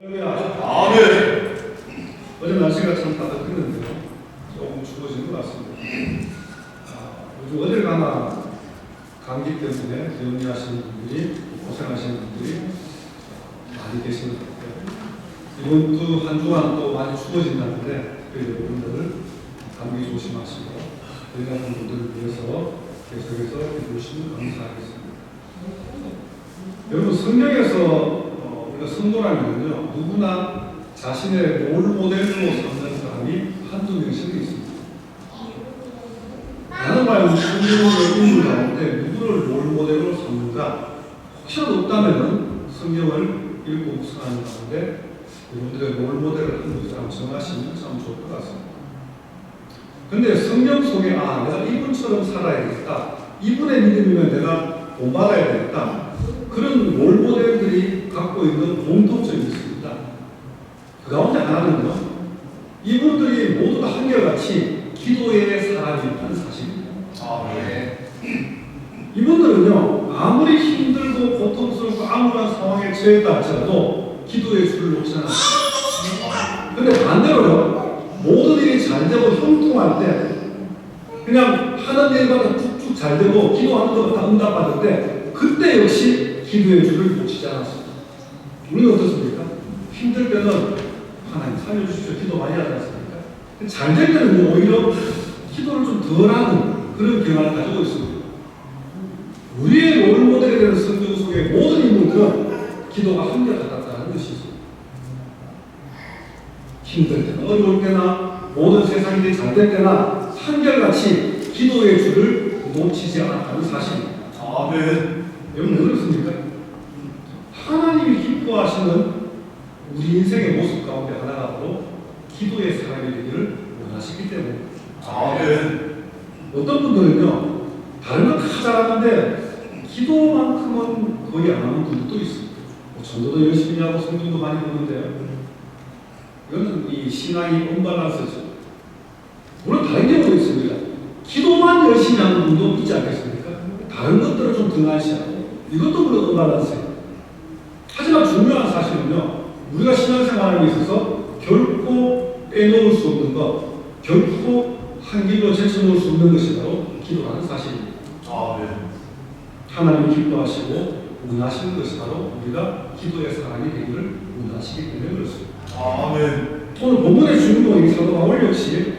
아멘. 어제 날씨가 참 따뜻했는데요. 조금 추워진 것 같습니다. 요즘 어딜 가나 감기 때문에 병리하시는 분들이, 고생하시는 분들이 많이 계시는 것 같아요. 이번 주 한 주간 또 많이 추워진다는데 여러분들 감기 조심하시고 병리하는 분들을 위해서 계속해서 해주시면 감사하겠습니다. 여러분, 성경에서 우리가 성도라면요, 누구나 자신의 롤 모델로 삼는 사람이 한두 명씩은 있습니다. 나는 과연 성경의 인물 가운데 누구를 롤 모델로 삼는가? 혹시라도 없다면 성경을 읽고 묵상하는 가운데 여러분들의 롤 모델을 한 사람 정하시면 참 좋을 것 같습니다. 근데 성경 속에 내가 이분처럼 살아야겠다, 이분의 믿음이면 내가 본받아야 되겠다, 그런 롤 모델들이 갖고 있는 공통점이 있습니다. 그 가운데 하나는요, 이분들이 모두 다 한결같이 기도의 사람이라는 사실입니다. 네. 이분들은요, 아무리 힘들고 고통스럽고 암울한 상황에 처했다 할지라도 기도의 줄을 놓지 않았습니다. 근데 반대로요, 모든 일이 잘 되고 형통할 때 그냥 하는 일마다 쭉쭉 잘 되고 기도하는 것마다 응답받을 때 그때 역시 기도의 줄을 놓치지 않았습니다. 우리는 어떻습니까? 힘들 때는 하나님 살려주십시오, 기도 많이 하지 않습니까? 잘 될 때는 오히려 기도를 좀 덜하는 그런 경향을 가지고 있습니다. 우리의 롤모델이 되는 성경 속의 모든 인물들은 기도가 한결같다는 것이 있습니다. 힘들 때나 어려울 때나 모든 세상 일이 잘 될 때나 한결같이 기도의 줄을 놓치지 않았다는 사실입니다. 아멘. 여러분, 왜 그렇습니까? 하나님이 기뻐하시는 우리 인생의 모습 가운데 하나가 바로 기도의 사람이 되기를 원하시기 때문에. 아멘. 어떤 분들은요, 다른 건 다 잘하는데 기도만큼은 거의 안 하는 분들도 있습니다. 전도도 열심히 하고 성경도 많이 보는데요, 이거는 이 신앙이 언밸런스죠. 물론 다른 경우도 있습니다. 기도만 열심히 하는 분도 있지 않겠습니까? 다른 것들을 좀 등한시하고, 이것도 물론 언밸런스예요. 하지만 중요한 사실은요, 우리가 신앙생활에 있어서 결코 빼놓을 수 없는 것, 결코 한 길로 제쳐놓을 수 없는 것이 바로 기도라는 사실입니다. 아멘. 하나님이 기뻐하시고 원하시는 것이 바로 우리가 기도의 사람이 되기를 원하시기 때문에 그렇습니다. 아멘. 오늘 본문의 주인공이 사도 바울 역시,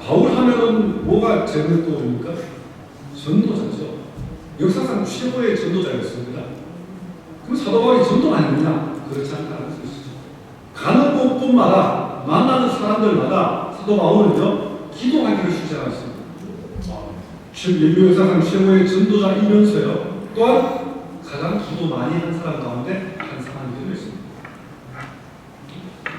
바울 하면은 뭐가 제일 떠오릅니까? 전도자죠. 역사상 최고의 전도자였습니다. 그럼 사도 바울이 전도 아니냐? 그렇지 않다는 것이죠. 가는 곳곳마다 만나는 사람들마다 사도 바울은요, 기도하기를 쉬지 않았습니다. 인류 역사상 최고의 전도자이면서요, 또한 가장 기도 많이 한 사람 가운데 한 사람이기도 했습니다.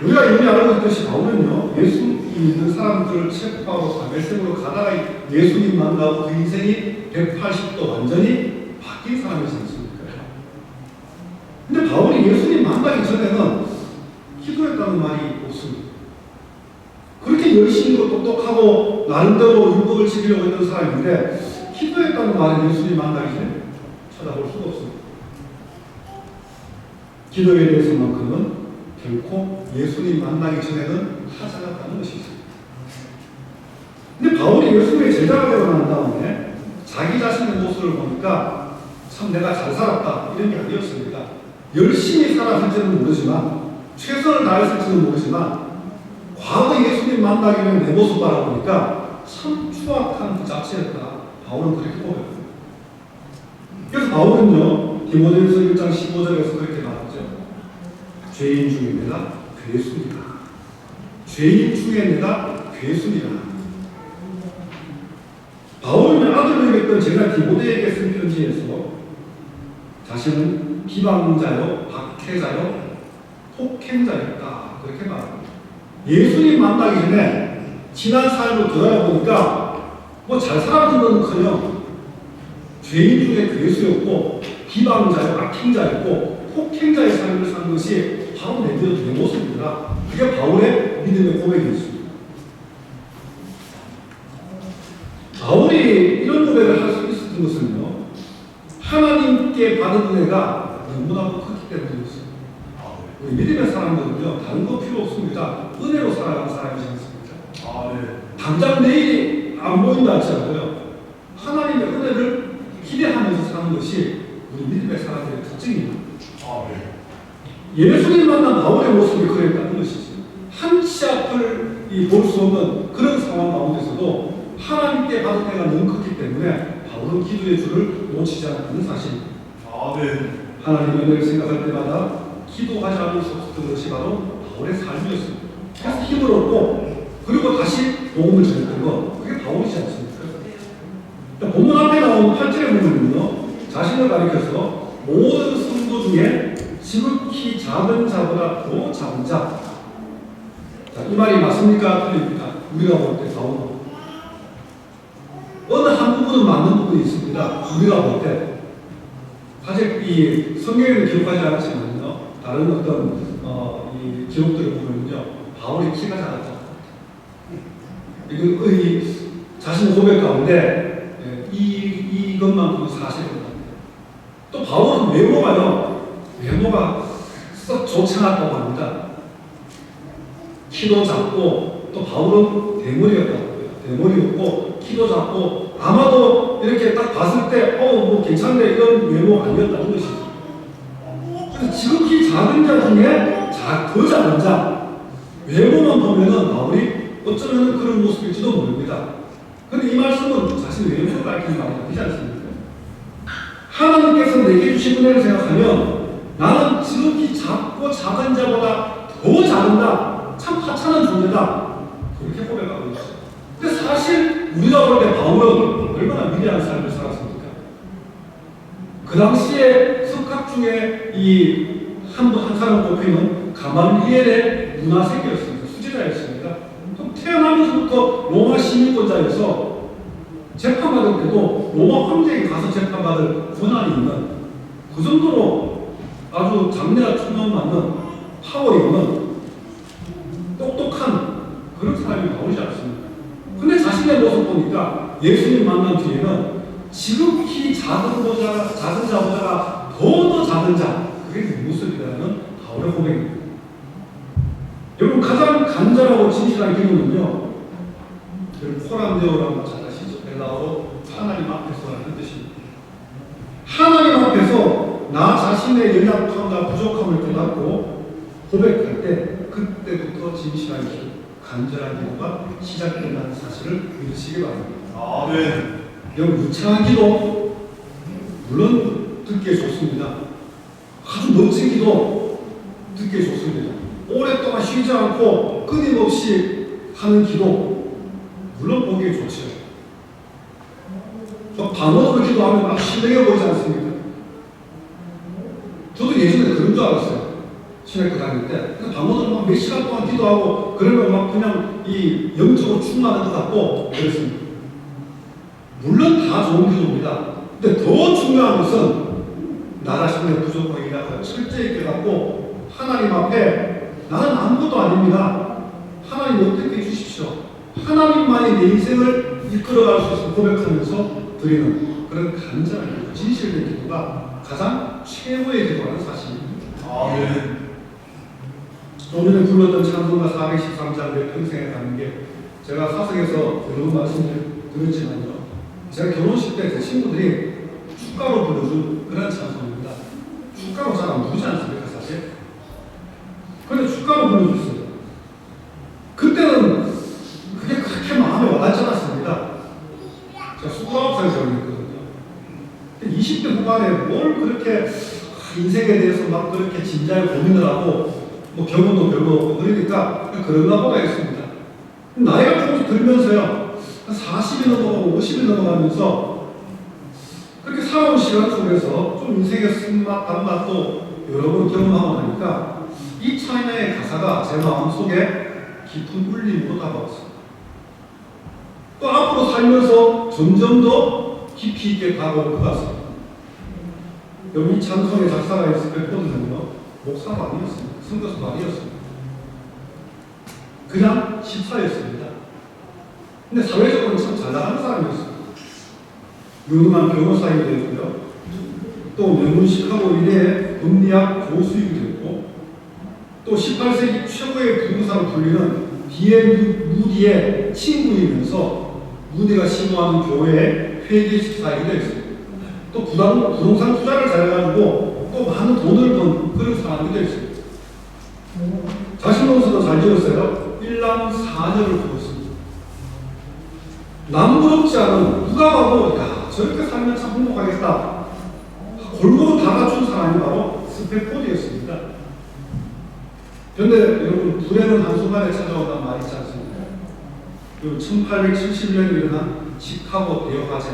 우리가 이미 알고 있듯이 바울은요, 예수 믿는 사람들을 체포하고 다메섹으로 가다가 예수님 만나고 그 인생이 180도 완전히 바뀐 사람이지 않습니까? 근데 바울이 예수님 만나기 전에는 기도했다는 말이 없습니다. 그렇게 열심히 똑똑하고 나름대로 율법을 지키려고 했던 사람인데 기도했다는 말은 예수님 만나기 전에 찾아볼 수가 없습니다. 기도에 대해서만큼은 결코 예수님 만나기 전에는 하지 않았다는 것이 있습니다. 근데 바울이 예수님의 제자가 되고 난 다음에 자기 자신의 모습을 보니까 참 내가 잘 살았다 이런 게 아니었습니다. 열심히 살았을지는 모르지만, 최선을 다했을지는 모르지만, 과거 예수님 만나기 전에 내 모습 바라보니까 참 추악한 그 자체였다, 바울은 그렇게 보여요. 그래서 바울은요, 디모데후서 1장 15절에서 그렇게 말하죠. 죄인 중에 내가 괴수니라. 죄인 중에 내가 괴수니라. 바울은 아들로 여겼던 제가 디모데에게 쓴 편지에서 자신은 비방자요, 박해자요, 폭행자였다, 그렇게 말합니다. 예수님 만나기 전에 지난 삶을 돌아보니까 뭐 잘 살아준 것은커녕 죄인 중에 괴수였고 비방자요, 악행자였고 폭행자의 삶을 산 것이 바로 내 모습이더라. 그게 바울의 믿음의 고백이었습니다. 바울이 이런 고백을 할 수 있었던 것은요, 하나님께 받은 은혜가 너무나도 크기 때문이었습니다. 우리 믿음의 사람들은요, 다른 거 필요 없습니다. 은혜로 살아가는 사람이지 않습니까? 아멘. 당장 내일이 안 보인다 하지 않고요. 하나님의 은혜를 기대하면서 사는 것이 우리 믿음의 사람들의 특징입니다. 아멘. 예수님 만난 바울의 모습이 그랬다는 것이지. 한치 앞을 볼 수 없는 그런 상황 가운데서도 하나님께 받은 때가 너무 컸기 때문에 바울은 기도의 줄을 놓치지 않는 사실입니다. 아멘. 하나님의 은혜를 생각할 때마다 기도하지 않을 수 없었던 것이 바로 바울의 삶이었습니다. 그래서 힘을 얻고 그리고 다시 복음을 전했던 것, 그게 바울이지 않습니까? 본문 앞에 나온 8절에 보면요, 자신을 가리켜서 모든 성도 중에 지극히 작은 자보다 더 작은 자. 자, 이 말이 맞습니까? 틀립니까? 우리가 볼 때 바울은 어느 한 부분은 맞는 부분이 있습니다. 우리가 볼 때. 사실 이 성경에는 기록하지 않았지만요, 다른 어떤 이 기록들을 보면요, 바울이 키가 작았다. 이건 자신의 고백 가운데 이것만큼은 사실입니다. 또 바울은 외모가 썩 좋지 않았다고 합니다. 키도 작고 또 바울은 대머리였다고 해요. 대머리였고 키도 작고 아마도 이렇게 딱 봤을 때 뭐 괜찮네 이런 외모 아니었다는 것이죠. 그래서 지극히 작은 자 중에 더 작은 자, 외모만 보면은 바울이 어쩌면 그런 모습일지도 모릅니다. 그런데 이 말씀은 자신의 외모를 밝히는 말이 아니지 않습니까? 하나님께서 내게 주신 은혜를 생각하면 나는 지극히 작고 작은 자보다 더 작은다. 참 하찮은 존재다. 그렇게 고백하고 있어요. 근데 사실 우리가 볼 때 바울은 얼마나 위대한 삶을 살았습니까? 그 당시에 석학 중에 한 사람 뽑히는 가말리엘의 문화세계였습니다. 수제자였습니다. 또 태어나면서부터 로마 시민권자여서 재판받을 때도 로마 황제에게 가서 재판받을 권한이 있는, 그 정도로 아주 장래가 충만맞는 파워 있는 똑똑한 그런 사람이 나오지 않습니다. 근데 자신의 모습 보니까 예수님 만난 뒤에는 지극히 작은 자보다가 더 작은 자, 그게 그 모습이라는 바울의 고백입니다. 여러분, 가장 간절하고 진실한 기도는요, 포란데오라고 잘 아시죠? 헬라어로 하나님 앞에서라는 뜻입니다. 하나님 앞에서 나 자신의 연약함과 부족함을 깨닫고 고백할 때, 그때부터 진실한 기도, 간절한 기도가 시작된다는 사실을 믿으시기 바랍니다. 아멘. 여러분, 유창한 기도 물론 듣기에 좋습니다. 아주 멋진 기도 듣기에 좋습니다. 오랫동안 쉬지 않고 끊임없이 하는 기도 물론 보기에 좋죠. 방언으로 기도하면 막 신뢰해 보이지 않습니까? 저도 예전에 그런 줄 알았어요. 신학교 다닐 때 방언으로 막 몇 시간 동안 기도하고 그러면 막 그냥 이 영적으로 충만한 것 같고 그랬습니다. 물론 다 좋은 기도입니다. 근데 더 중요한 것은 나 자신의 부족함이라고 철저히 깨닫고 하나님 앞에 나는 아무것도 아닙니다. 하나님 어떻게 해주십시오. 하나님만이 내 인생을 이끌어갈 수 있을 고백하면서 드리는 그런 간절한 기도, 진실된 기도가 가장 최고의 기도라는 사실입니다. 아멘. 오늘은 불렀던 찬송가 413장 내 평생에 가는 게, 제가 사석에서 여러 번 말씀을 드렸지만요, 제가 결혼식 때 제 친구들이 축가로 불러준 그런 찬송입니다. 축가로 잘 안 부르지 않습니까, 사실? 그런데 축가로 불러줬어요. 그때는 그게 그렇게 마음에 와닿지 않았습니다. 제가 29살 결혼했거든요. 20대 후반에 뭘 그렇게 인생에 대해서 막 그렇게 진지하게 고민을 하고 뭐 경험도 별로 없고 그러니까 그런가 보다 했습니다. 나이가 조금씩 들면서요, 40이 넘어가고 50이 넘어가면서 그렇게 살아온 시간 속에서 좀 인생의 쓴맛, 단맛도 여러 번 경험하고 나니까 이 찬양의 가사가 제 마음속에 깊은 울림으로 다가왔습니다. 또 앞으로 살면서 점점 더 깊이 있게 다가올 것 같습니다. 여기 이 찬송의 작사가 있을 때 보면요, 목사가 아니었습니다. 선교사가 아니었습니다. 그냥 집사였습니다. 근데 사회적으로 참 잘 나가는 사람이었습니다. 유능한 변호사이 되었고요. 또 명문 시카고 의대의 법리학 교수이기도 했고, 또 18세기 최고의 부동산으로 불리는 D.L. 무디의 친구이면서 무디가 심호하는 교회의 회계 집사이기도 했습니다. 또 부동산 투자를 잘해가지고 또 많은 돈을 번 그런 사람이기도 했습니다. 자신으로서도 잘 지었어요. 일남 4녀를 두었습니다. 남부럽지 않은 누가 봐도 야 저렇게 살면 참 행복하겠다. 골고루 다 갖춘 사람이 바로 스페포드였습니다. 그런데 여러분 불행은 한순간에 찾아온다는 말이 있지 않습니까? 1870년에 일어난 시카고 대화재.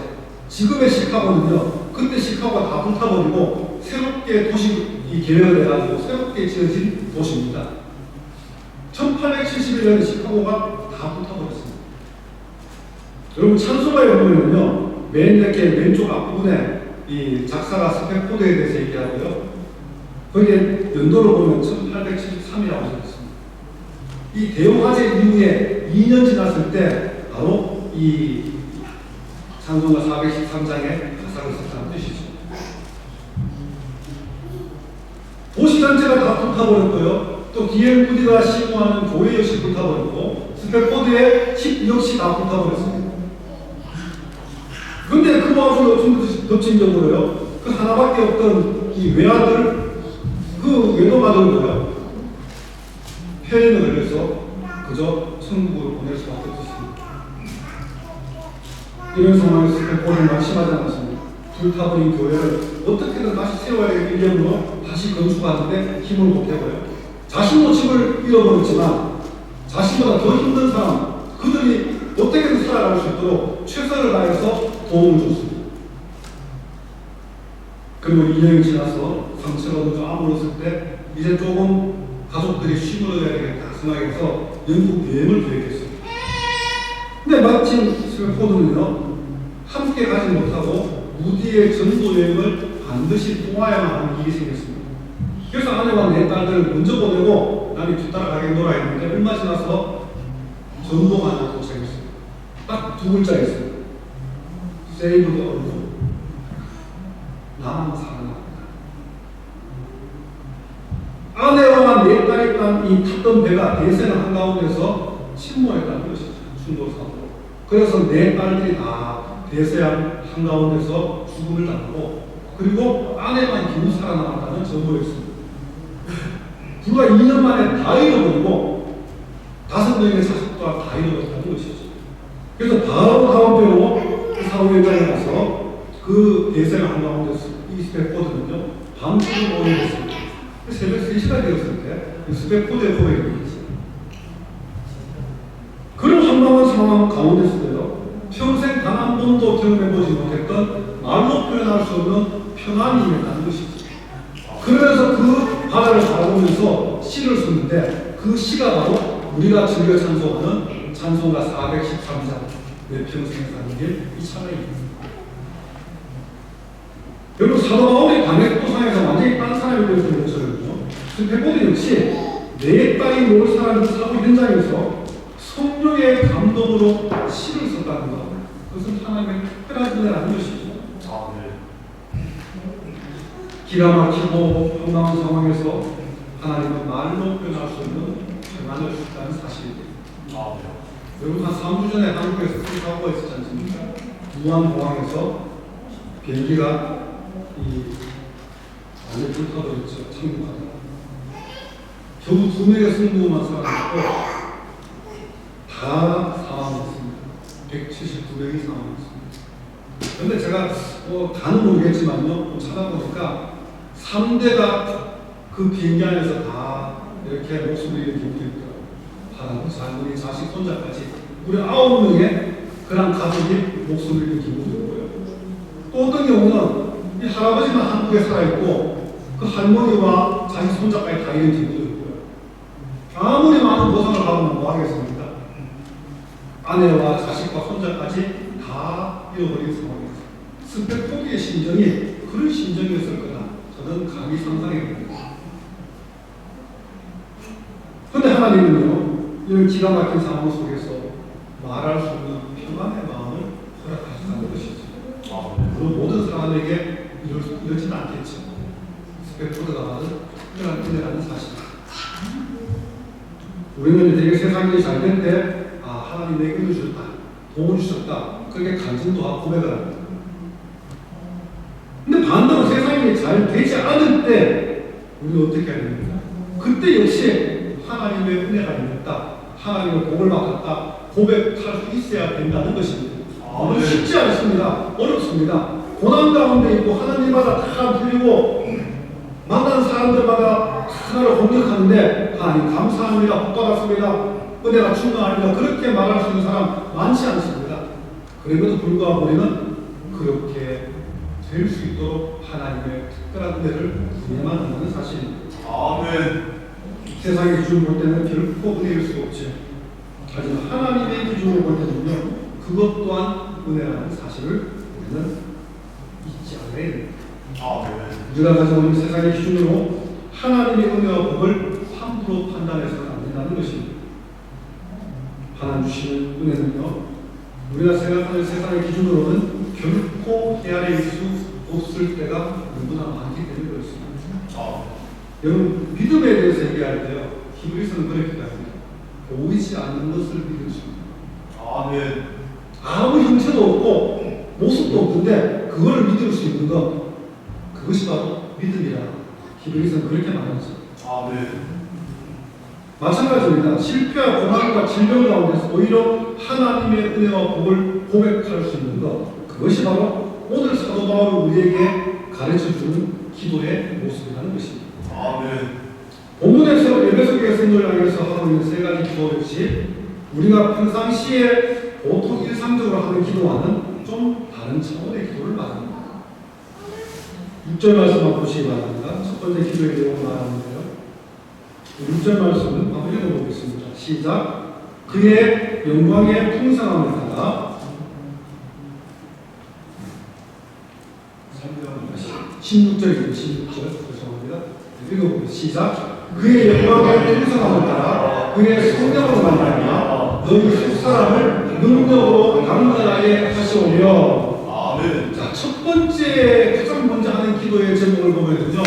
지금의 시카고는요, 그때 시카고가 다 불타버리고 새롭게 도시 계획을 해가지고 새롭게 지어진 도시입니다. 1871년에 시카고가 다 불타버렸습니다. 여러분 찬송가에 보면요, 맨 왼쪽 앞부분에 이 작사가 스페포드에 대해서 얘기하고요. 거기에 연도를 보면 1873이라고 적혔습니다. 이 대화재 이후에 2년 지났을 때 바로 이 찬송가 413장에 가사를 썼다는 뜻이죠. 도시 전체가 다 불타버렸고요. 또 D.L. 무디가 시공하는 교회 역시 불타버렸고 스페포드의 집 역시 다 불타버렸습니다. 그런데 그 와중에 좀 덧진적으로요. 그 하나밖에 없던 이 외아들 그 외도받은 거요. 폐인을 해서 그저 천국으로 보낼 수밖에 없었습니다. 이런 상황에서 스페포드는 낙심하지 않았습니다. 불타버린 교회를 어떻게든 다시 세워야 할 일념으로 다시 건축하는데 힘을 보태고요. 자신도 집을 잃어버렸지만 자신보다 더 힘든 사람, 그들이 어떻게든 살아갈 수 있도록 최선을 다해서 도움을 줬습니다. 그리고 2년이 지나서 상처가 좀 아물었을 때 이제 조금 가족들이 쉼을 얻어야 되겠다 생각해서 영국 여행을 계획했습니다. 근데 마침 스페포드는요, 함께 가지 못하고 무디의 전도 여행을 반드시 도와야만 하는 일이 생겼습니다. 그래서 아내와 내 딸들을 먼저 보내고 나는 뒤따라가겠노라 했는데 얼마 지나서 전도가 하나 도착했습니다. 딱 두 글자였어요. Save the world. 나만 살아납니다. 아내와 내 딸이 탔던 배가 대세는 한가운데서 침몰했다는 것이죠. 충돌사고로. 그래서 내 딸들이 다 대서양 한가운데서 죽음을 당하고 그리고 아내만 겨우 살아남았다는 전보였습니다. 불과 2년 만에 다 잃어버리고 5명의 자식 또한 다 잃어버렸다는 것이죠. 그래서 바로 다음 배로 사후 현장에 가서 그 대서양 한가운데서 이 스페포드는요 밤중을 모여있습니다. 새벽 3시가 되었을 때 스페포드의 고백이 있어요. 그런 한방한 상황 가운데서도요 평생 단 한 번도 경험해보지 못했던 말로 표현할 수 없는 평안이 임했다는 것이죠. 그러면서 그 바다를 바라보면서 시를 썼는데 그 시가 바로 우리가 즐겨 찬송하는 찬송가 413장 내 평생 사는 길 이 찬양입니다. 여러분 사도 바울이 다메섹도상에서 완전히 딴 사람이 되었던 것처럼요. 스페포드 역시 내 딸이 놓을 사람 사고 현장에서 성령의 감동으로 시를 썼다는 것. 그것은 하나님의 특별한 은혜라는 것이죠. 기가 막히고 황당한 상황에서 하나님은 말로 표현할 수 없는 평안을 주셨다는 사실입니다. 여러분 한 3주 전에 한국에서 큰 사고가 있었지 않습니까? 무안공항에서 비행기가 완전 불타버렸죠. 착륙하다가 겨우 2명의 승무원만 살아남고 다 사망했습니다. 179명이 사망했습니다. 그런데 제가 다는 모르겠지만요, 찾아보니까 3대가 그 비행기 안에서 다 이렇게 목숨을 잃은 경우도 있더라고요. 바람도 장모님, 자식, 손자까지 우리 9명의 그런 가족이 목숨을 잃은 경우도 있고요. 또 어떤 경우는 이 할아버지만 한국에 살아있고 그 할머니와 자기 손자까지 다 잃은 경우도 있고요. 아무리 많은 보상을 받으면 뭐 하겠습니까? 아내와 자식과 손자까지 다 잃어버린 상황입니다. 스페포드의 심정이 그런 심정이었을 거다. 저는 감히 상상해 봅니다. 그런데 하나님은요, 이런 기가 막힌 상황 속에서 말할 수 없는 평안의 마음을 허락하신다는 것이죠. 물론 모든 사람에게 이러지는 않겠죠. 스페포드가 받은 특별한 은혜라는 사실. 우리는 되게 세상이 잘 될 때, 하나님 내게 은을 주셨다, 도움을 주셨다, 그렇게 간증도 하고 고백을 합니다. 근데 반대로 세상이 잘 되지 않을 때, 우리는 어떻게 해야 됩니까? 그때 역시 하나님의 은혜가 임했다, 하나님의 복을 받았다, 고백할 수 있어야 된다는 것입니다. 너무 쉽지 않습니다. 어렵습니다. 고난 가운데 있고 하나님마다 다 풀리고 만난 사람들마다 하나를 공격하는데 하나님 감사합니다, 복 받았습니다, 은혜가 충만합니다, 그렇게 말할 수 있는 사람 많지 않습니다. 그럼에도 불구하고 우리는 그렇게 될 수 있도록 하나님의 특별한 은혜를 구해만 한다는 사실입니다. 아멘. 세상의 기준으로 볼 때는 결코 은혜일 수 없죠. 하지만 하나님의 기준으로 볼 때는요, 그것 또한 은혜라는 사실을 우리는 잊지 않아야 됩니다. 아멘. 우리가 가지고 있는 세상의 기준으로 하나님의 은혜와 복을 함부로 판단해서는 안 된다는 것입니다. 하나님 주시는 은혜는요, 우리가 생각하는 세상의 기준으로는 결코 헤아릴 수 없을 때가 너무나 많기 때문에 그렇습니다. 여러분, 믿음에 대해서 얘기할 때요, 히브리서는 그렇게 합니다. 보이지 않는 것을 믿을 수 있다. 아멘. 아무 형체도 없고 모습도 없는데 그거를 믿을 수 있는 것, 그것이 바로 믿음이라 히브리서는 그렇게 말하죠. 아멘. 마찬가지입니다. 실패와 고난과 질병 가운데서 오히려 하나님의 은혜와 복을 고백할 수 있는 것, 그것이 바로 오늘 사도 바울이 우리에게 가르쳐주는 기도의 모습이라는 것입니다. 아멘. 본문에서 에베소 교회 성도를 향해서 하고 있는 세 가지 기도 역시 우리가 평상시에 보통 일상적으로 하는 기도와는 좀 다른 차원의 기도를 말합니다. 6절 말씀만 보시기 바랍니다. 첫 번째 기도의 내용을 말하는데요, 6절 말씀은 한번 읽어보겠습니다. 시작. 그의 영광의 풍성함을 따라 16절입니다. 16절 죄송합니다. 읽어보겠습니다. 시작. 그의 영광의 풍성함을 따라 그의 성령으로 말미암아 너희 속사람을 능력으로 강건하게 하시오며. 아멘. 자, 첫 번째 가장 먼저 하는 기도의 제목을 보면요,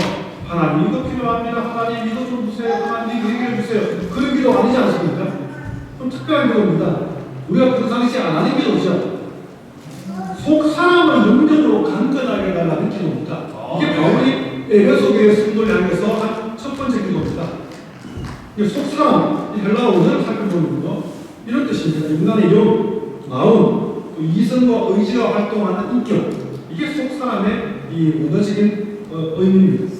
하나님 이거 필요합니다, 하나님 이거 좀 주세요, 하나님 이거 해결해 주세요, 그런 기도 아니지 않습니까? 좀 특별한 기도입니다. 우리가 평상시에 안 하는 기도죠. 속 사람을 능력으로 강건하게 해달라는 기도입니다. 이게 바울이 에베소 교회 성도를 향해서 한 첫 번째 기도입니다. 속 사람, 이 헬라어 원어를 살펴보면요, 이런 뜻입니다. 인간의 영, 마음, 이성과 의지가 활동하는 인격, 이게 속 사람의 이 원어적인 의미입니다.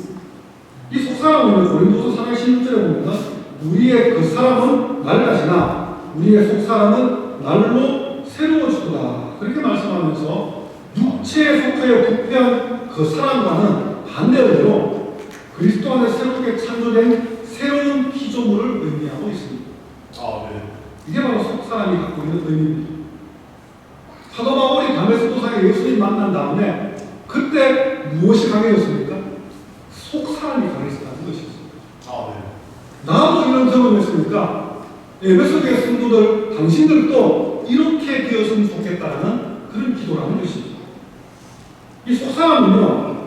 이 속 사람은 고린도서 4장 16절에 보면 우리의 그 사람은 낡아지나 우리의 속 사람은 날로 새로워지도다, 그렇게 말씀하면서 육체에 속하여 부패한 그 사람과는 반대로 그리스도 안에 새롭게 창조된 새로운 피조물을 의미하고 있습니다. 아멘. 이게 바로 속 사람이 갖고 있는 의미입니다. 사도 바울이 담에서 도상에 예수님 만난 다음에 그때 무엇이 강해졌습니까? 속 사람이 강해졌다는 것이었습니다. 아멘. 나도 이런 경험했으니까 에베소 교회 성도들, 당신들도 이렇게 되었으면 좋겠다는 그런 기도라는 것입니다. 이 속 사람은요,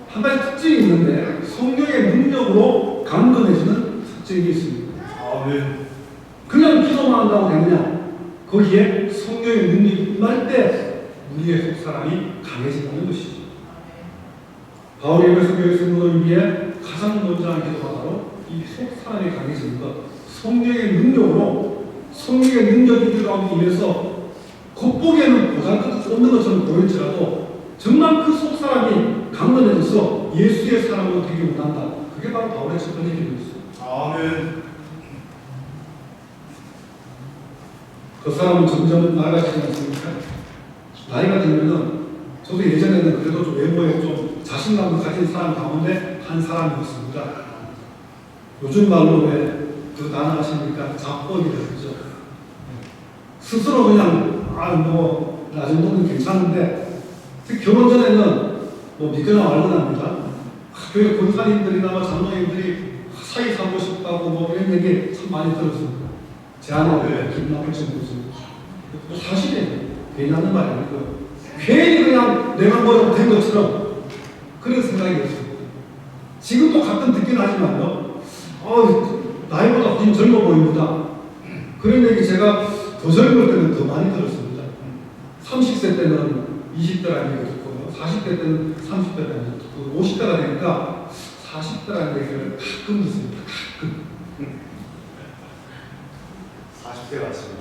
한 가지 특징이 있는데 성령의 능력으로 강건해지는 특징이 있습니다. 아멘. 그냥 기도만 한다고 되느냐? 거기에 성령의 능력이 임할 때 우리의 속 사람이 강해진다는 것이죠. 바울이 에베소 교회 성도를 위해 가장 먼저 한 기도가 바로 이 속 사람이 강해지는 것, 성령의 능력으로, 성령의 능력이 우리 가운데 임해서 겉보기에는 보잘것없는 것처럼 보일지라도 정말 그 속 사람이 강건해져서 예수의 사람으로 되기 원한다. 그게 바로 바울의 첫 번째 기도였어요. 아멘. 그 사람은 점점 나아가지지 않습니까? 나이가 들면은, 저도 예전에는 그래도 좀 외모에 좀 자신감을 가진 사람 가운데 한 사람이었습니다. 요즘 말로 왜 그 단어 아십니까? 잡범이라고 그러죠. 스스로 그냥 나 정도는 괜찮은데, 특히 결혼 전에는 뭐 믿거나 말거나 합니다. 교회 권사님들이나 장로님들이 사이 사고 싶다고 뭐 이런 얘기 참 많이 들었습니다. 제 아내 김남일 정도입니다. 사실이에요. 괜히 하는 말이 아니고요. 괜히 그냥 내가 뭐 된 것처럼 그런 생각이었습니다. 지금도 가끔 듣긴 하지만요. 나이보다 훨씬 젊어 보입니다. 그런 얘기 제가 더 젊을 때는 더 많이 들었습니다. 30세 때는 20대라는 얘기를 듣고요. 40대 때는 30대라는 얘기를 듣고 50대가 되니까 40대라는 얘기를 가끔 듣습니다. 가끔. 40대 같습니다.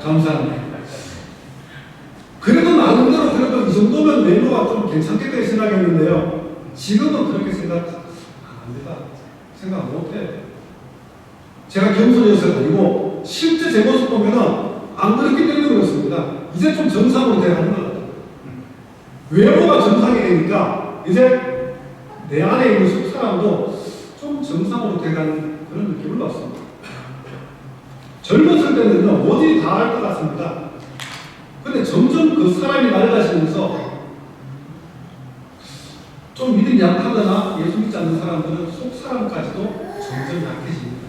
감사합니다. 그래도 나름대로 그래도 이 정도면 외모가 좀 괜찮겠다 생각했는데요. 지금은 그렇게 생각합니다. 생각 못해요. 제가 겸손해서 아니고 실제 제 모습 보면은 안 그렇기 때문에 그렇습니다. 이제 좀 정상으로 돼가는 것 같아요. 외모가 정상이 되니까 이제 내 안에 있는 속 사람도 좀 정상으로 돼가는 그런 느낌을 받습니다. 젊었을 때는요, 뭐든지 다 할 것 같습니다. 근데 점점 그 사람이 낡아지면서 좀 믿음이 약하거나 예수 믿지 않는 사람들은 속 사람까지도 점점 약해집니다.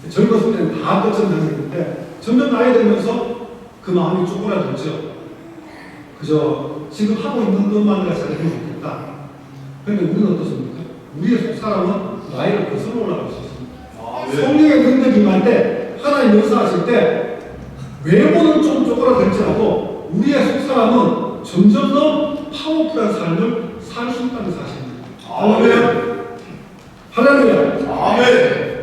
젊었을 때는 다 끝은 상태인데 점점 나이 들면서 그 마음이 쪼그라들죠. 그저 지금 하고 있는 것만으로 잘하면 좋겠다. 그런데 우리는 어떻습니까? 우리의 속 사람은 나이를 거슬러 올라갈 수 있습니다. 성령의 능력이 임할 때 하나님 역사하실 때 외모는 좀 쪼그라들지라도 우리의 속 사람은 점점 더 파워풀한 삶을 살 수 있다는 사실입니다. 아멘. 할렐루야. 아멘.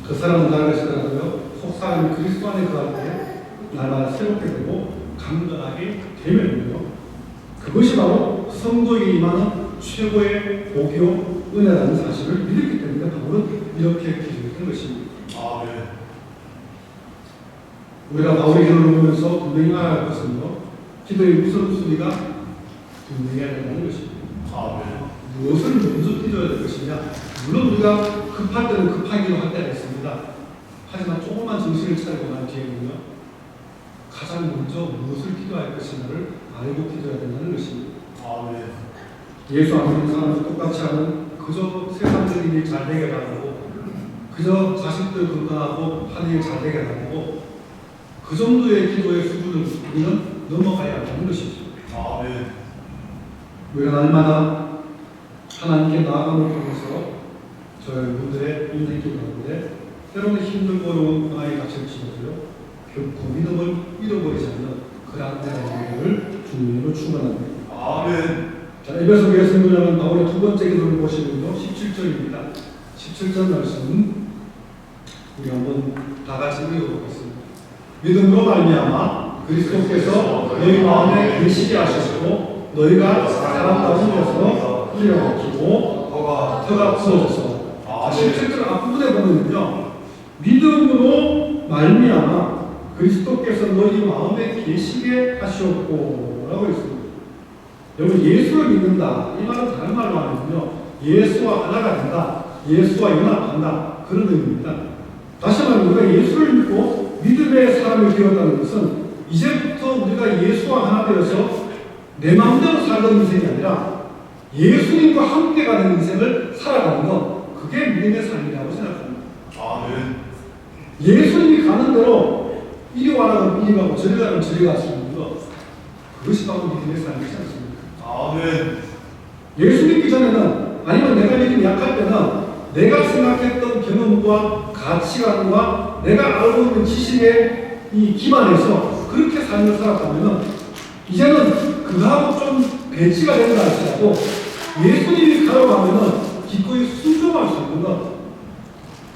그 사람은 나아가시더라고요. 속 사람이 그리스도 안에 거할 때 날마다 새롭게 되고 강건하게 되면요. 그것이 바로 성도에게 임하는 최고의 복이요 은혜라는 사실을 믿었기 때문에 바울은 이렇게 기술했던 것입니다. 아멘. 우리가 바울의 기도를 보면서 분명히 알아야 할 것은요. 기도의 우선순위가 분명해야 된다는 것입니다. 아멘. 무엇을 먼저 기도해야 될 것이냐. 물론 우리가 급할 때는 급하기도 할 때가 있습니다. 하지만 조금만 정신을 차리고 난 뒤에는요. 가장 먼저 무엇을 기도할 것인가를 알고 기도해야 된다는 것입니다. 아멘. 예수 안 믿는 사람들 똑같이 하는 그저 세상적인 일 잘 되게 하고 그저 자식들 건강하고 하는 일 잘 되게 하고 그 정도의 기도의 수준을 우리는 넘어가야 한다는 것이죠. 아멘. 우리가 날마다 하나님께 나아감을 통해서 저희분들의 인생길 가운데 때로는 힘들고 어려운 상황이 닥칠지라도요 결코 믿음을 잃어버리지 않는 그러한 은혜를 주님으로 축원합니다. 아멘. 자, 에베소서의 성경은 바울의 두 번째 기도를 보시면요 17절입니다. 17절 말씀 우리 한번 다 같이 읽어보겠습니다. 믿음으로 말미암아 그리스도께서 너희 마음에 계시게 하셨고 너희가 사람 가운데서 일어나시고 터가 부어져서 17절 앞부분에 보면요 믿음으로 말미암아 그리스도께서 너희 마음에 계시게 하셨고 라고 있습니다. 여러분 예수를 믿는다 이 말은 다른 말로 하면요 예수와 하나가 된다 예수와 연합한다 그런 의미입니다. 다시 말하면 우리가 예수를 믿고 믿음의 사람이 되었다는 것은 이제부터 우리가 예수와 하나 되어서 내 마음대로 살던 인생이 아니라 예수님과 함께 가는 인생을 살아가는 것 그게 믿음의 삶이라고 생각합니다. 아멘. 예수님이 가는 대로 이리 와라면 이리 가고 저리 가면 저리 갈 수 있는 것 그것이 바로 믿음의 삶이지 않습니까? 아멘. 예수 믿기 전에는 아니면 내가 믿음이 약할 때는 내가 생각했던 경험과 가치관과 내가 알고 있는 지식에 이 기반해서 그렇게 삶을 살았다면 이제는 그거하고 좀 배치가 된다 할지라도 예수님이 가려가면 기꺼이 순종할 수 있는 것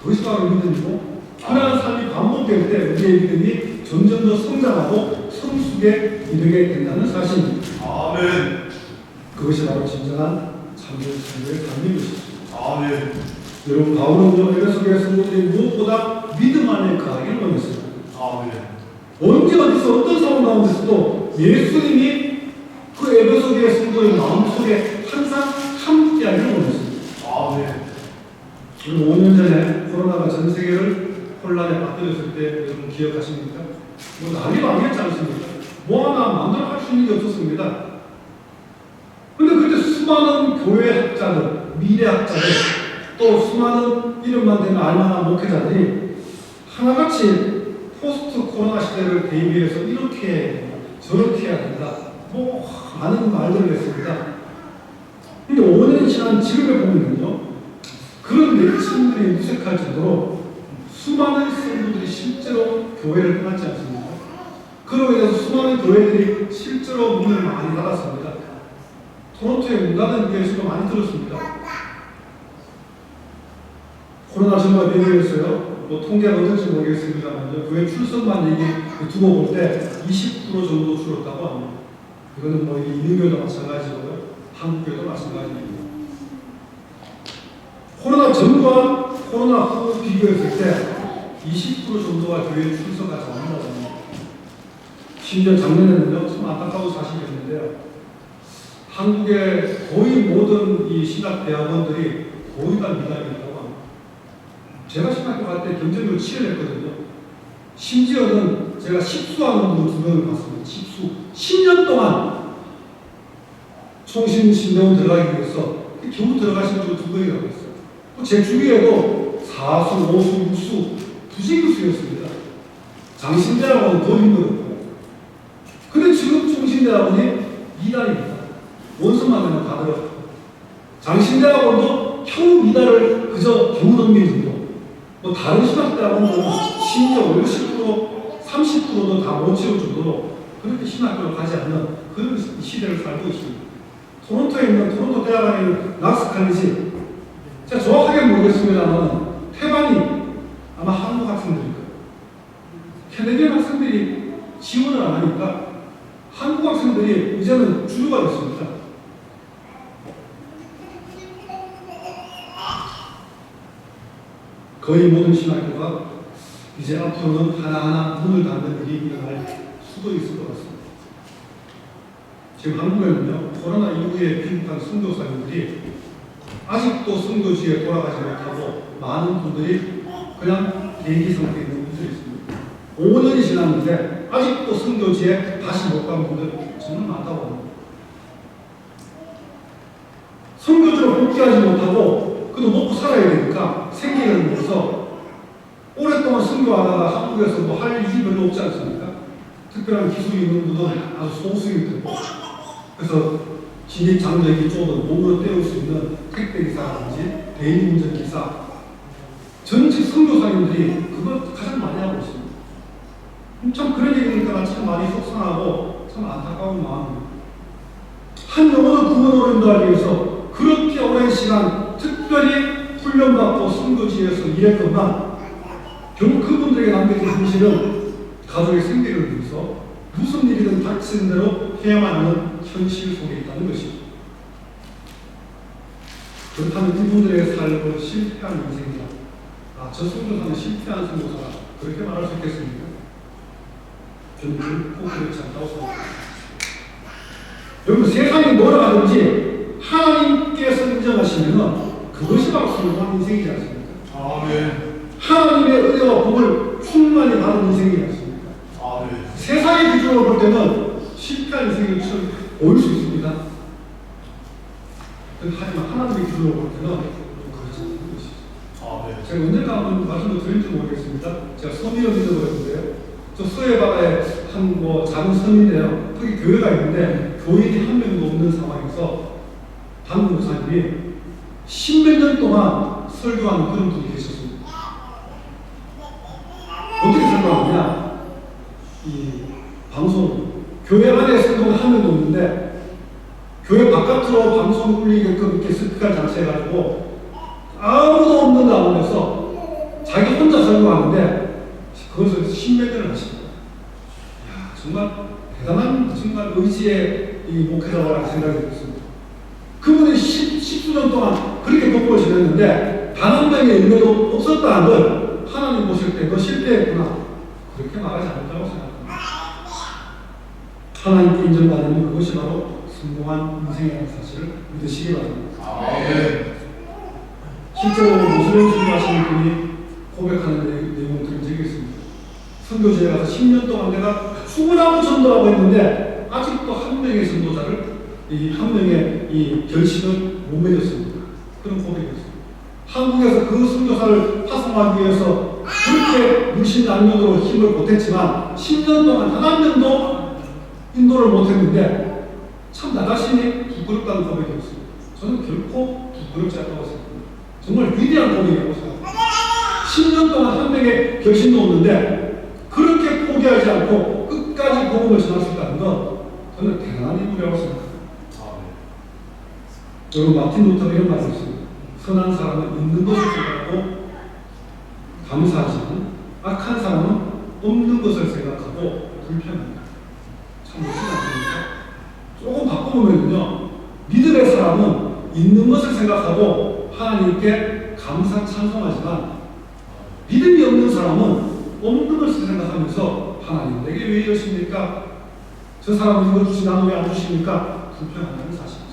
그것이 바로 믿음이고 그러한 삶이 반복될 때 우리의 믿음이 점점 더 성장하고 성숙에 이르게 된다는 사실입니다. 아멘. 그것이 바로 진정한 참된 삶의 삶인 것입니다. 아멘. 여러분 바울은 에베소교회 성도들이 무엇보다 믿음 안에 거하기를 원했습니다. 아멘. 언제 어디서 어떤 상황 가운데서도 예수님이 그 에베소교회 성도의 마음속에 항상 함께하기를 원했습니다. 아멘. 그리고 5년 전에 코로나가 전 세계를 혼란에 빠뜨렸을 때 여러분 기억하십니까? 뭐 난리도 아니었지 않습니까? 뭐 하나 마음대로 할 수 있는 게 없었습니다. 근데 그때 수많은 교회 학자들, 미래 학자들, 또 수많은 이름만 되면 알만한 목회자들이 하나같이 포스트 코로나 시대를 대비해서 이렇게 저렇게 해야 된다. 뭐 많은 말들을 했습니다. 근데 5년이 지난 지금에 보면요. 그런 내침들이 무색할 정도로 수많은 성도들이 실제로 교회를 떠났지 않습니까? 그로 인해서 수많은 교회들이 실제로 문을 많이 닫았습니다. 토론토에 문 닫은 교회 수가 많이 들었습니다. 코로나 정말 위험했어요. 뭐 통계가 어떨지 모르겠습니다만 교회 출석만 얘기 두고 볼 때 20% 정도 줄었다고 합니다. 이거는 뭐 인류교도 마찬가지고요. 한국교도 마찬가지입니다. 코로나 전과 코로나 후 비교했을 때 20% 정도가 교회에 출석하지 않는다고 합니다. 심지어 작년에는요, 참 안타까운 사실이었는데요. 한국의 거의 모든 이 신학대학원들이 거의 다 미달이었다고 합니다. 제가 신학교 갈 때 경쟁률 치열했거든요. 심지어는 제가 십수하는 분 2명을 봤습니다. 십수. 10년 동안 총신신대원 들어가기 위해서 겨우 들어가신 분 2명이라고 했어요. 또 제 주위에도 4수, 5수, 6수, 부재교수였습니다. 장신대학원은 더 힘들었고. 근데 지금 총신대학원이 2달입니다. 원서만 내면 다 들어가요. 장신대학원도 겨우 2달을 그저 겨우 넘긴 정도. 뭐 다른 신학대학원은 심지어 50%, 30%도 다 못 채울 정도로 그렇게 신학교를 가지 않는 그런 시대를 살고 있습니다. 토론토에 있는 토론토 대학원에 있는 낙스 칼리지, 제가 정확하게 모르겠습니다만 태반이 아마 한국 학생들일 거예요. 캐네디언 학생들이 지원을 안 하니까 한국 학생들이 이제는 주류가 됐습니다. 거의 모든 신학교가 이제 앞으로는 하나하나 문을 닫는 일이 일어날 수도 있을 것 같습니다. 지금 한국에는요, 코로나 이후에 피입한 선교사님들이 아직도 선교지에 돌아가지 못하고 많은 분들이 그냥 대기 상태에 있는 분들이 있습니다. 5년이 지났는데 아직도 선교지에 다시 못 간 분들 정말 많다고 합니다. 선교지로 복귀하지 못하고 그래도 먹고 살아야 되니까 생계를 위해서 오랫동안 선교하다가 한국에서 뭐 할 일이 별로 없지 않습니까? 특별한 기술이 있는 분들은 아주 소수일 테고, 그래서 진입 장벽이 좁은 몸으로 때울 수 있는 택배기사라든지 대리운전기사, 전직 선교사님들이 그걸 가장 많이 하고 있습니다. 참 그런 얘기니까 참 많이 속상하고 참 안타까운 마음입니다. 한 영혼을 구원으로 인도하기 위해서 그렇게 오랜 시간 특별히 훈련받고 선교지에서 일했건만 결국 그분들에게 남겨진 현실은 가족의 생계를 위해서 무슨 일이든 닥치는 대로 해야만 하는 현실 속에 있다는 것입니다. 그렇다면 이분들의 삶을 실패한 인생이다. 저 선교사는 실패한 선교사다. 그렇게 말할 수 있겠습니까? 저는 결코 그렇지 않다고 생각합니다. 여러분, 세상이 뭐라 하든지 하나님께서 인정하시면 그것이 바로 성공한 인생이지 않습니까? 아멘. 하나님의 은혜와 복을 충만히 받은 인생이지 않습니까? 아멘. 세상의 기준으로 볼 때는 실패한 인생이 보일 수 있습니다. 하지만 하나님의 기준으로 볼 때는 그렇지 않는 것이죠. 아멘. 제가 언젠가 한번 말씀을 드릴지 모르겠습니다. 제가 섬이를 믿어버렸는데요. 저 서해 바다에 한 작은 섬인데요. 거기 교회가 있는데 교인이 한 명도 없는 상황에서 담임 목사님이 10몇 년 동안 설교하는 그런 분이 계셨습니다. 어떻게 설교하느냐? 이 방송, 교회 안에 설교가 한 명도 없는데 교회 바깥으로 방송 울리게끔 이렇게 스피커를 장치해가지고 아무도 없는 가운데서 자기 혼자 설교하는데 그것을 10몇 년을 하십니다. 정말 대단한 정말 의지의 이 목회자라고 생각이 들었습니다. 그분이 십수년 동안 그렇게 복음을 전했는데 단 한 명의 열매도 없었다는 걸 하나님 보실 때 너 실패했구나 그렇게 말하지 않았다고 생각합니다. 하나님께 인정받는 그것이 바로 성공한 인생이라는 사실을 믿으시기 바랍니다. 아멘. 실제로 모슬림 주님하시는 분이 고백하는 내용을 들은 적이 있습니다. 선교지에 가서 10년 동안 내가 수고하고 전도하고 했는데 아직도 한 명의 전도자를 한 명의 이 결실을 못 맺었습니다. 그런 고백이었습니다. 한국에서 그 선교사를 파송하기 위해서 그렇게 물신양면으로 힘을 보탰지만 10년 동안 단 한 명도 인도를 못했는데 참 나 자신이 부끄럽다는 고백이었습니다. 저는 결코 부끄럽지 않다고 생각합니다. 정말 위대한 고백이라고 생각합니다. 10년 동안 한 명의 결심도 없는데 그렇게 포기하지 않고 끝까지 복음을 전할 수 있다는 건 저는 대단한 인물이라고 생각합니다. 여러분 마틴 루터가 이런 말을 했습니다. 선한 사람은 있는 것을 생각하고 감사하지만 악한 사람은 없는 것을 생각하고 불평합니다. 참 멋지지 않습니까? 조금 바꿔보면요, 믿음의 사람은 있는 것을 생각하고 하나님께 감사 찬송하지만 믿음이 없는 사람은 없는 것을 생각하면서 하나님 내게 왜 이러십니까? 저 사람은 이거 주시 나는 왜 안 주십니까? 불평한다는 사실이죠.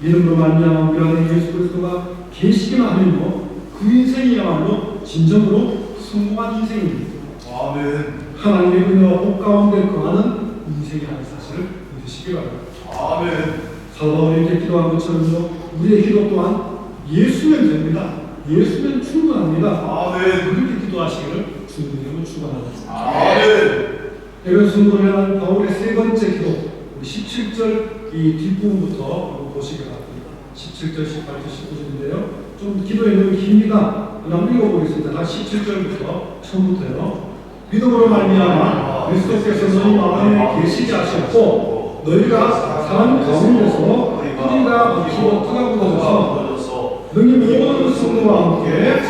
믿음으로 말미암아 우리 안에 예수 그리스도가 계시기만 하면요, 그 인생이야말로 진정으로 성공한 인생입니다. 아멘. 하나님의 은혜와 복 가운데 거하는 인생이라는 사실을 믿으시기 바랍니다. 아멘. 사도 바울이 이렇게 기도한 것처럼요, 우리의 기도 또한 예수면 됩니다. 예수면 충분합니다. 아멘. 그렇게 기도하시기를 주님의 이름으로 축원합니다. 아멘. 이런 순간을 향한 바울의 세 번째 기도, 17절 이 뒷부분부터 보시기 바랍니다. 17절, 18절, 19절인데요. 좀 기도의 내용이 깁니다. 한번 읽어보겠습니다. 다시 17절부터 처음부터요. 믿음으로 말미암아 그리스도께서 너희 마음에 계시게 하셨고 너희가 사람 가운데서 뿌리가 박히고 터가 굳어져서 너희 모든 성도와 함께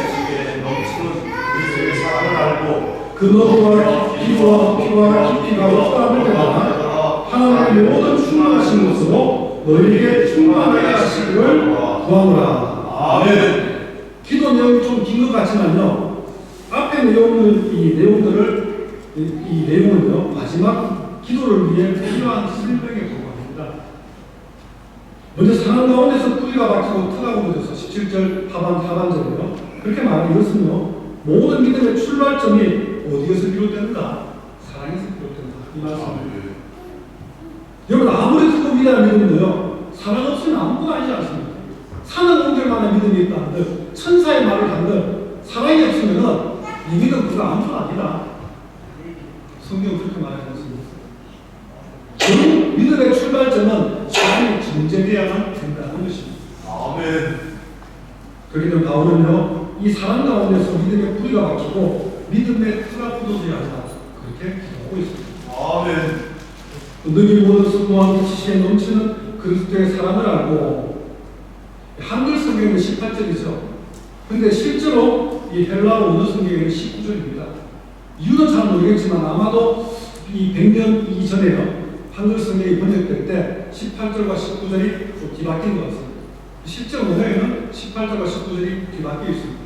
그 너희와 깊이와 깊이가 없다는 데다가 하나님의 모든 충만하신 것으로 너희에게 충만하게 하시기를 구하노라. 아멘. 기도 내용이 좀 긴 것 같지만요, 앞에 내용들을 이 내용은요 마지막 기도를 위해 필요한 설명에 불과합니다. 먼저 상황 가운데서 뿌리가 박히고 터가 굳어져서 17절 하반절이요. 그렇게 말하면 이것은요, 모든 믿음의 출발점이 어디에서 비롯된다? 사랑에서 비롯된다. 이 말씀입니다. 여러분 아무리 크고 위대한 믿음도요, 사랑 없이는 아무것도 아니지 않습니까? 산을 옮길 만한 믿음이 있다 한들, 천사의 말을 한들 사랑이 없으면은 이 믿음 그거 아무것도 아니다. 성경 그렇게 말하고 있습니다. 결국 믿음의 출발점은 사랑이 정제되어야만 된다는 것입니다. 아멘. 그렇기 때문에 바울은요, 이 사랑 가운데서 믿음의 뿌리가 박히고 믿음의 터가 굳어져야 한다. 그렇게 기도하고 있습니다. 아멘. 너희 모든 성도와 지식에 넘치는 그리스도의 사랑을 알고, 한글 성경은 18절이죠. 근데 실제로 이 헬라어 원어 성경은 19절입니다. 이유는 잘 모르겠지만 아마도 이 100년 이전에요, 한글 성경이 번역될 때 18절과 19절이 좀 뒤바뀐 것 같습니다. 실제 원어에는 18절과 19절이 뒤바뀌어 있습니다.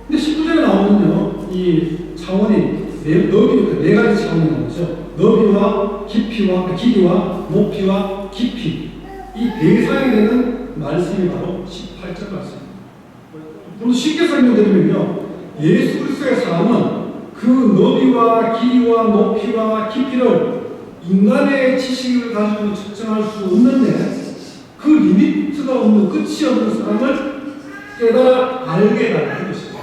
근데 19절에 나오는요, 이 차원이 네 가지 차원이 나오죠. 너비와 깊이와 길이와 높이와 깊이, 이 대상이 되는 말씀이 바로 18절 말씀입니다. 좀 쉽게 설명드리면요, 예수 그리스도의 사람은 그 너비와 길이와 높이와 깊이를 인간의 지식을 가지고 측정할 수 없는데, 그 리미트가 없는, 끝이 없는 사람을 깨달아 알게 되는 것이죠.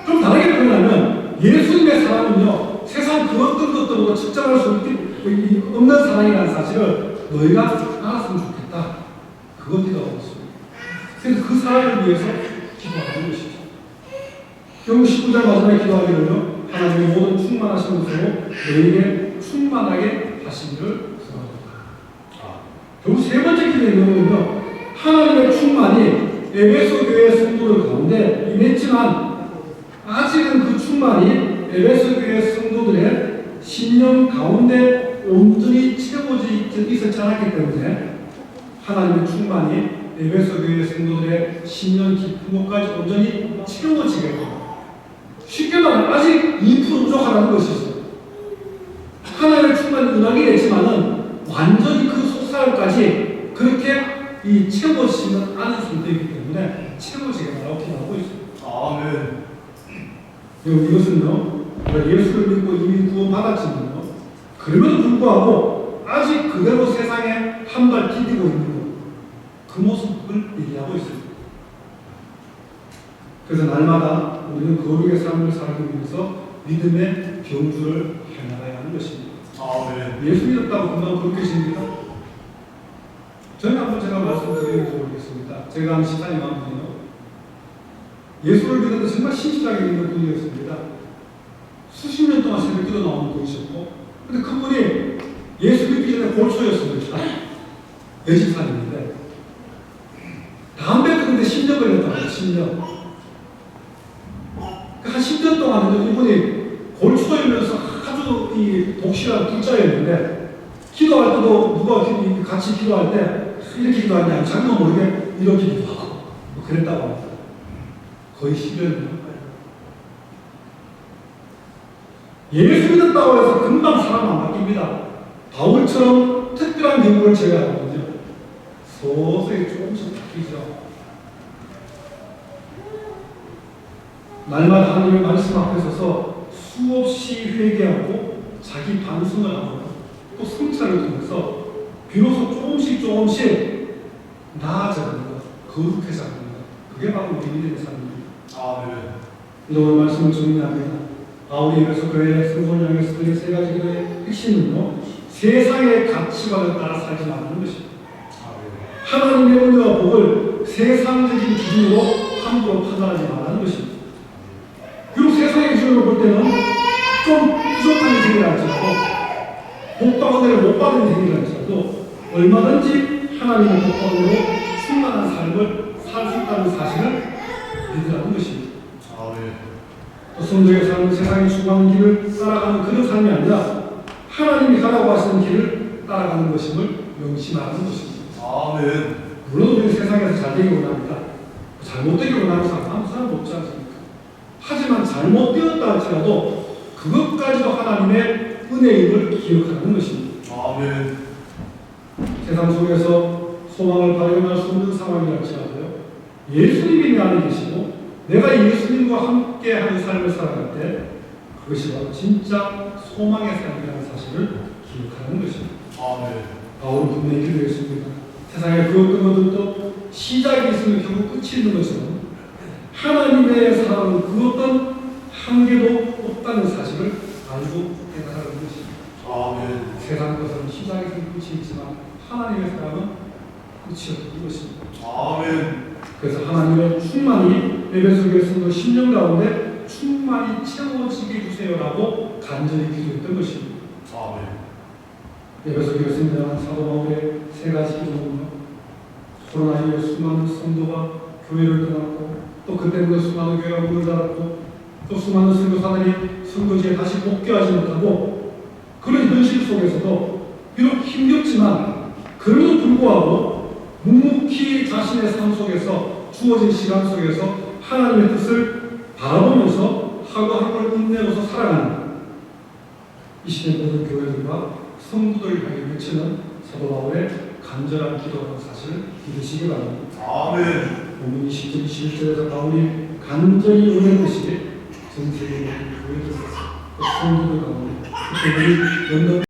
좀 다르게 표현하면 예수님의 사랑은요, 세상 그 어떤 것들보다 측정할 수 없는 사랑이라는 사실을 너희가 알았으면 좋겠다. 그것 기도하고 있습니다. 그래서 그 사랑을 위해서 기도하는 것이죠. 결국 19절 마지막에 기도하기를요, 하나님의 모든 충만하신 것으로 너희에게 충만하게 하시기를 구합니다. 결국 세 번째 기도의 내용은요, 하나님의 충만이 에베소 교회 성도들 가운데 임했지만 아직은 그 충만이 에베소 교회 성도들의 신령 가운데 온전히 채워져 있었지 않았기 때문에 하나님의 충만이 에베소 교회 성도들의 신령 깊은 곳까지 온전히 채워지게 됩니다. 쉽게 말하면 아직 2% 부족하다는 것이죠. 하나님의 충만이 은하게 됐지만은 완전히 그 속사람까지 그렇게 채워지지는 않은 상태이기 때문에 채워지게 말하고 기도하고 있습니다. 아멘. 이것은요, 예수를 믿고 이미 구원받았지만요, 그럼에도 불구하고 아직 그대로 세상에 한 발 디디고 있는 것, 그 모습을 얘기하고 있습니다. 그래서 날마다 우리는 거룩의 삶을 살기 위해서 믿음의 경주를 해나가야 하는 것입니다. 아멘. 예수 믿었다고 금방 그렇게십니까? 저는 한번 제가 말씀드리는지 모르겠습니다. 제가 한 집사님 한 분이요, 예수를 믿는 정말 신실하게 믿는 분이었습니다. 수십 년 동안 새벽 기도 나오는 분이셨고, 근데 그분이 예수 믿기 전에 골초였습니다. 외집사님인데 담배 끊는데 10년 걸렸다고요. 10년. 한 10년 동안 이분이 골초이면서 아주 이 독실한 불자였는데, 기도할 때도 누가 같이 기도할 때 이렇게 기도하냐, 자기도 모르게 이렇게 기도하고 뭐 그랬다고 합니다. 거의 10년이요. 예수 믿었다고 해서 금방 사람 안 바뀝니다. 바울처럼 특별한 경우를 제외하거든요. 서서히 조금씩 바뀌죠. 날마다 하나님의 말씀 앞에 서서 수없이 회개하고 자기 반성을 하고 또 성찰을 통해서 비로소 조금씩 나아져갑니다. 거룩해져갑니다. 그게 바로 우리 믿음의 삶입니다. 아멘. 오늘 말씀을 정리합니다. 바울이 그래서 교회 성도를 향해서 그의 세 가지 기도의 핵심은요, 세상의 가치관을 따라 살지 말라는 것입니다. 하나님의 은혜와 복을 세상적인 기준으로 함부로 판단하지 말라는 것입니다. 비록 세상의 기준으로 볼 때는 좀 부족한 인생이라 할지라도, 복과 은혜를 못 받은 인생이라 할지라도 얼마든지 하나님의 복과 은혜로 충만한 삶을 살 수 있다는 사실을 믿으라는 것입니다. 또 성도의 삶은 세상이 추구하는 길을 따라가는 그런 삶이 아니라 하나님이 가라고 하시는 길을 따라가는 것임을 명심하는 것입니다. 아멘. 물론 우리는 세상에서 잘 되기 원합니다. 잘못되기 원하는 사람 아무 사람 없지 않습니까? 하지만 잘못되었다 할지라도 그것까지도 하나님의 은혜임을 기억하는 것입니다. 아멘. 세상 속에서 소망을 발견할 수 없는 상황이랄지라도요, 예수님이 내 안에 계시고 내가 예수님과 함께하는 삶을 살아갈 때 그것이 바로 진짜 소망의 삶이라는 사실을 기억하는 것입니다. 아멘. 바울은 분명히 기도했습니다. 세상에 그 어떤 것들도 시작이 있으면 결국 끝이 있는 것처럼 하나님의 사랑은 그 어떤 한계도 없다는 사실을 알고 깨달은 것입니다. 아멘. 세상 것은 시작이 있으면 끝이 있지만 하나님의 사랑은 끝이 없는 것입니다. 아멘. 그래서 하나님의 충만이 에베소 교회 성도 10년 가운데 충만히 채워지게 해주세요라고 간절히 기도했던 것입니다. 아멘. 에베소 교회 성도는 사도 바울의 세 가지 기도는요, 코로나 이후에 수많은 성도가 교회를 떠났고, 또 그때는 수많은 교회가 문을 닫았고, 또 수많은 선교사들이 선교지에 다시 복귀하지 못하고, 그런 현실 속에서도 비록 힘겹지만 그럼에도 불구하고 묵묵히 자신의 삶 속에서 주어진 시간 속에서 하나님의 뜻을 바라보면서 하루하루를 인내로서 살아가는 이 시대 모든 교회들과 성도들을 향해 외치는 사도 바울의 간절한 기도라는 사실을 믿으시기 바랍니다. 아멘. 본문 20절 21절에서 바울이 간절히 원했듯이 전 세계 모든 교회들, 성도들 가운데 특별히